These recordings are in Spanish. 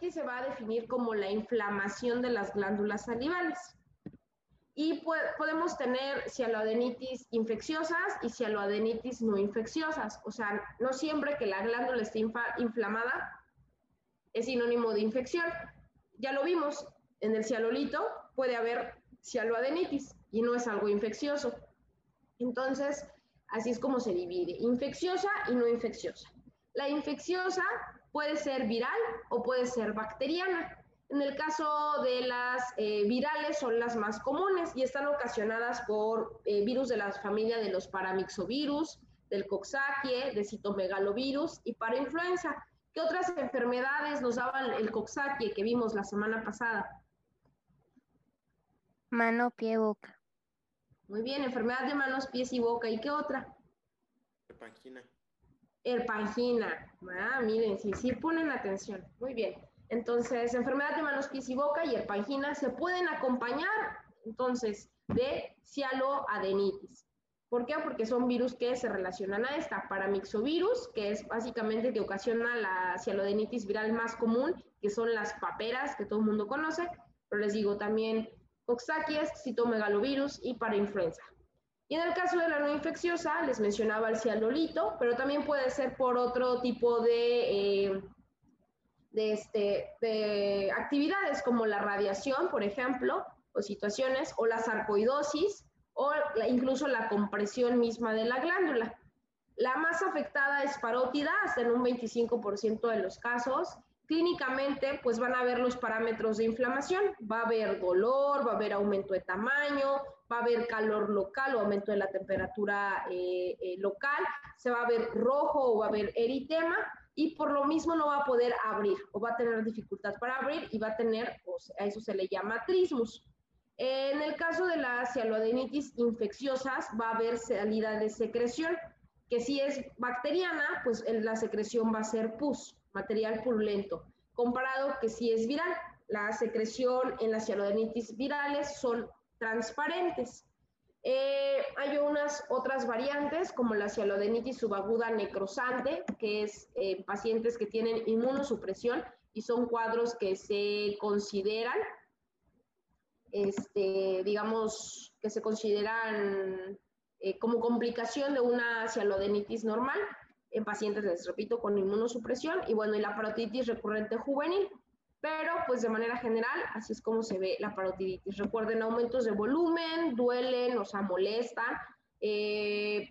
cialodenitis se va a definir como la inflamación de las glándulas salivales. Y podemos tener cialodenitis infecciosas y cialodenitis no infecciosas. O sea, no siempre que la glándula esté inflamada es sinónimo de infección. Ya lo vimos, en el cialolito puede haber cialodenitis y no es algo infeccioso. Entonces, así es como se divide, infecciosa y no infecciosa. La infecciosa puede ser viral o puede ser bacteriana. En el caso de las virales son las más comunes y están ocasionadas por virus de la familia de los paramyxovirus, del Coxsackie, de citomegalovirus y parainfluenza. ¿Qué otras enfermedades nos daban el Coxsackie que vimos la semana pasada? Mano, pie, boca. Muy bien, enfermedad de manos, pies y boca. ¿Y qué otra? Herpangina. Herpangina. Ah, miren, sí ponen atención. Muy bien. Entonces, enfermedad de manos, pies y boca y herpangina se pueden acompañar, entonces, de cialoadenitis. ¿Por qué? Porque son virus que se relacionan a esta. Paramyxovirus, que es básicamente que ocasiona la cialodenitis viral más común, que son las paperas, que todo el mundo conoce, pero les digo también Coxsackie, citomegalovirus y parainfluenza. Y en el caso de la no infecciosa, les mencionaba el cialolito, pero también puede ser por otro tipo de actividades como la radiación, por ejemplo, o situaciones, o la sarcoidosis, o incluso la compresión misma de la glándula. La más afectada es parótida, hasta en un 25% de los casos. Clínicamente, pues van a ver los parámetros de inflamación, va a haber dolor, va a haber aumento de tamaño, va a haber calor local o aumento de la temperatura local, se va a ver rojo o va a haber eritema y por lo mismo no va a poder abrir o va a tener dificultad para abrir y va a tener, pues, a eso se le llama trismus. En el caso de las cialodenitis infecciosas va a haber salida de secreción, que si es bacteriana, pues la secreción va a ser pus, material purulento, comparado que si es viral, la secreción en las cialodenitis virales son transparentes. Hay unas otras variantes como la cialodenitis subaguda necrosante, que es pacientes que tienen inmunosupresión y son cuadros que se consideran, digamos, que se consideran como complicación de una cialodenitis normal en pacientes, les repito, con inmunosupresión y bueno, y la parotiditis recurrente juvenil. Pero pues de manera general, así es como se ve la parotiditis. Recuerden, aumentos de volumen, duelen, o sea, molestan. En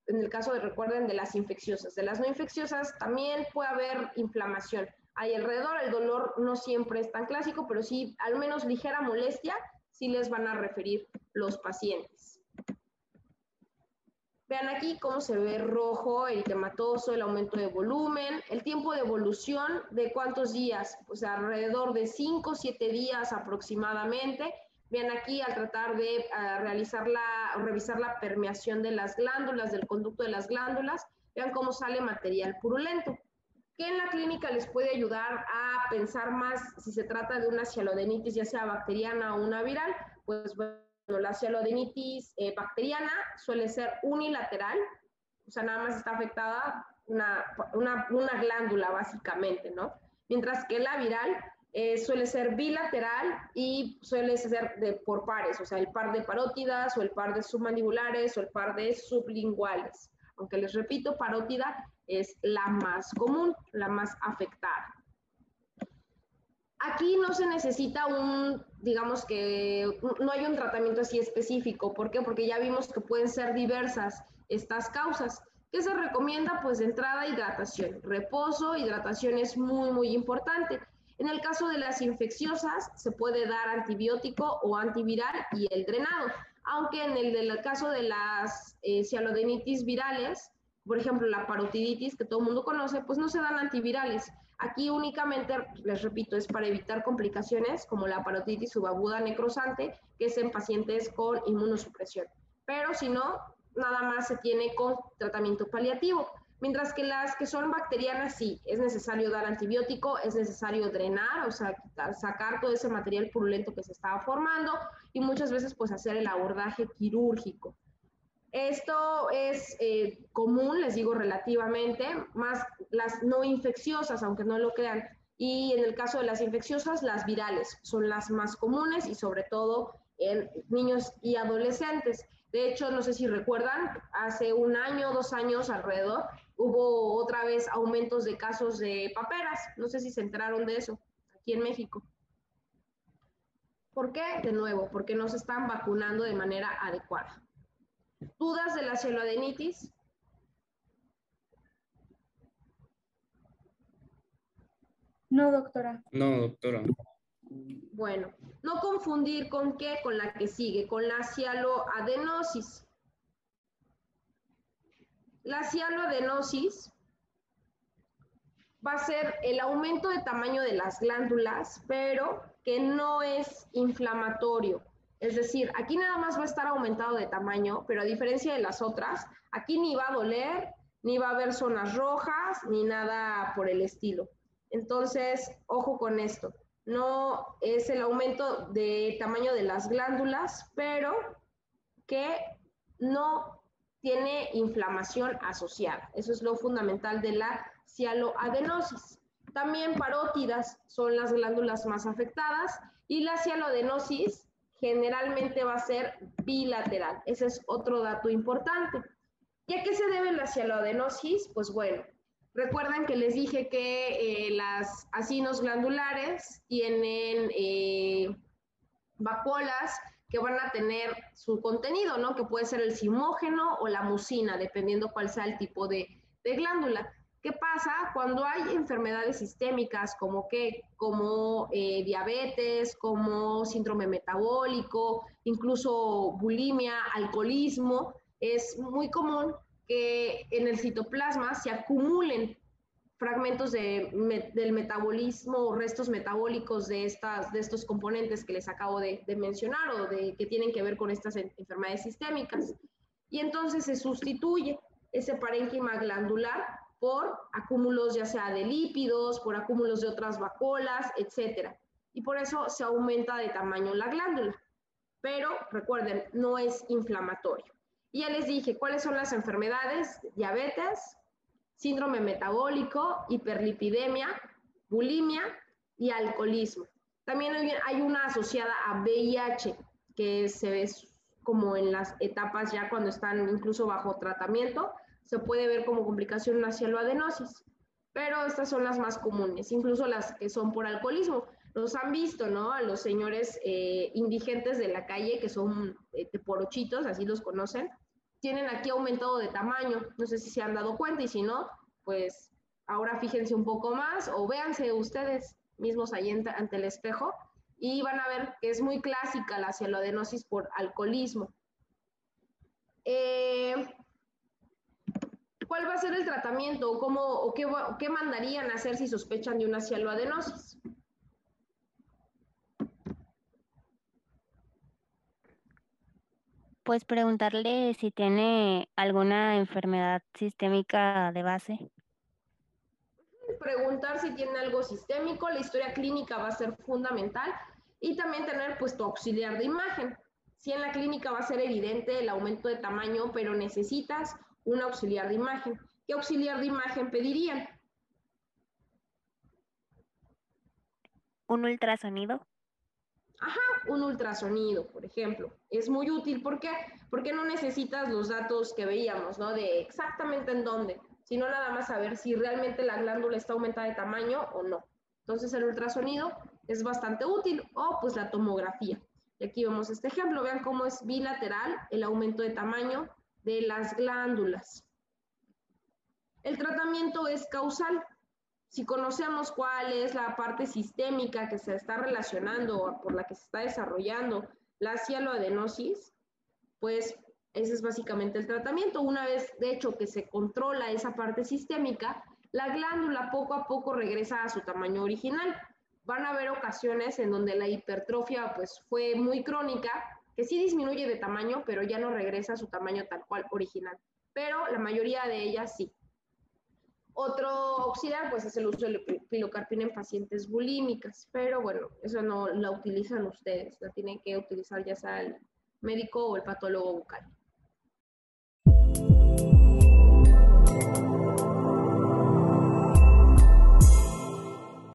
el caso de, recuerden, de las infecciosas. De las no infecciosas también puede haber inflamación. Ahí alrededor el dolor no siempre es tan clásico, pero sí al menos ligera molestia sí les van a referir los pacientes. Vean aquí cómo se ve rojo, eritematoso, el aumento de volumen, el tiempo de evolución de cuántos días, pues alrededor de 5 o 7 días aproximadamente. Vean aquí al tratar de revisar la permeación de las glándulas, del conducto de las glándulas, vean cómo sale material purulento, que en la clínica les puede ayudar a pensar más si se trata de una cialodenitis, ya sea bacteriana o una viral, pues bueno, la cialodenitis bacteriana suele ser unilateral, o sea, nada más está afectada una glándula básicamente, ¿no? Mientras que la viral suele ser bilateral y suele ser por pares, o sea, el par de parótidas o el par de submandibulares o el par de sublinguales. Aunque les repito, parótida es la más común, la más afectada. Aquí no se necesita digamos que no hay un tratamiento así específico. ¿Por qué? Porque ya vimos que pueden ser diversas estas causas. ¿Qué se recomienda? Pues de entrada, hidratación. Reposo, hidratación es muy, muy importante. En el caso de las infecciosas, se puede dar antibiótico o antiviral y el drenado. Aunque en el caso de las cialodenitis virales, por ejemplo, la parotiditis, que todo el mundo conoce, pues no se dan antivirales. Aquí únicamente, les repito, es para evitar complicaciones como la parotiditis subaguda necrosante, que es en pacientes con inmunosupresión. Pero si no, nada más se tiene con tratamiento paliativo. Mientras que las que son bacterianas, sí, es necesario dar antibiótico, es necesario drenar, o sea, sacar todo ese material purulento que se estaba formando y muchas veces pues hacer el abordaje quirúrgico. Esto es común, les digo relativamente, más las no infecciosas, aunque no lo crean. y en el caso de las infecciosas, las virales son las más comunes y sobre todo en niños y adolescentes. De hecho, no sé si recuerdan, hace un año, 2 años alrededor, hubo otra vez aumentos de casos de paperas. No sé si se enteraron de eso aquí en México. ¿Por qué? De nuevo, porque no se están vacunando de manera adecuada. ¿Dudas de la cialoadenitis? No, doctora. No, doctora. Bueno, no confundir con qué, con la que sigue, con la cialoadenosis. La cialoadenosis va a ser el aumento de tamaño de las glándulas, pero que no es inflamatorio. Es decir, aquí nada más va a estar aumentado de tamaño, pero a diferencia de las otras, aquí ni va a doler, ni va a haber zonas rojas, ni nada por el estilo. Entonces, ojo con esto. No es el aumento de tamaño de las glándulas, pero que no tiene inflamación asociada. Eso es lo fundamental de la cialoadenosis. También parótidas son las glándulas más afectadas y la cialoadenosis generalmente va a ser bilateral. Ese es otro dato importante. ¿Y a qué se debe la cialoadenosis? Pues bueno, recuerdan que les dije que las acinos glandulares tienen vacuolas que van a tener su contenido, ¿no? Que puede ser el simógeno o la mucina, dependiendo cuál sea el tipo de glándula. ¿Qué pasa cuando hay enfermedades sistémicas como diabetes, como síndrome metabólico, incluso bulimia, alcoholismo? Es muy común que en el citoplasma se acumulen fragmentos del metabolismo o restos metabólicos de estos componentes que les acabo de mencionar o que tienen que ver con estas enfermedades sistémicas. Y entonces se sustituye ese parénquima glandular por acúmulos ya sea de lípidos, por acúmulos de otras vacuolas, etcétera. Y por eso se aumenta de tamaño la glándula. Pero recuerden, no es inflamatorio. Y ya les dije cuáles son las enfermedades: diabetes, síndrome metabólico, hiperlipidemia, bulimia y alcoholismo. También hay una asociada a VIH, que se ve como en las etapas ya cuando están incluso bajo tratamiento, se puede ver como complicación una cialoadenosis, pero estas son las más comunes, incluso las que son por alcoholismo. Los han visto, ¿no? A los señores indigentes de la calle, que son porochitos, así los conocen, tienen aquí aumentado de tamaño. No sé si se han dado cuenta y si no, pues ahora fíjense un poco más o véanse ustedes mismos ahí ante el espejo y van a ver que es muy clásica la cialoadenosis por alcoholismo. ¿Cuál va a ser el tratamiento o qué mandarían a hacer si sospechan de una cialoadenosis? Pues preguntarle si tiene alguna enfermedad sistémica de base. Preguntar si tiene algo sistémico, la historia clínica va a ser fundamental y también tener pues tu auxiliar de imagen. Si en la clínica va a ser evidente el aumento de tamaño, pero necesitas un auxiliar de imagen. ¿Qué auxiliar de imagen pedirían? ¿Un ultrasonido? Ajá, un ultrasonido, por ejemplo. Es muy útil. ¿Por qué? Porque no necesitas los datos que veíamos, ¿no? De exactamente en dónde, sino nada más saber si realmente la glándula está aumentada de tamaño o no. Entonces el ultrasonido es bastante útil, o pues la tomografía. Y aquí vemos este ejemplo, vean cómo es bilateral el aumento de tamaño de las glándulas. El tratamiento es causal. Si conocemos cuál es la parte sistémica que se está relacionando o por la que se está desarrollando la cialoadenosis, pues ese es básicamente el tratamiento. Una vez, de hecho, que se controla esa parte sistémica, la glándula poco a poco regresa a su tamaño original. Van a haber ocasiones en donde la hipertrofia pues fue muy crónica, que sí disminuye de tamaño, pero ya no regresa a su tamaño tal cual original. Pero la mayoría de ellas sí. Otro auxiliar, pues, es el uso de pilocarpina en pacientes bulímicas, pero bueno, eso no la utilizan ustedes, la tienen que utilizar ya sea el médico o el patólogo bucal.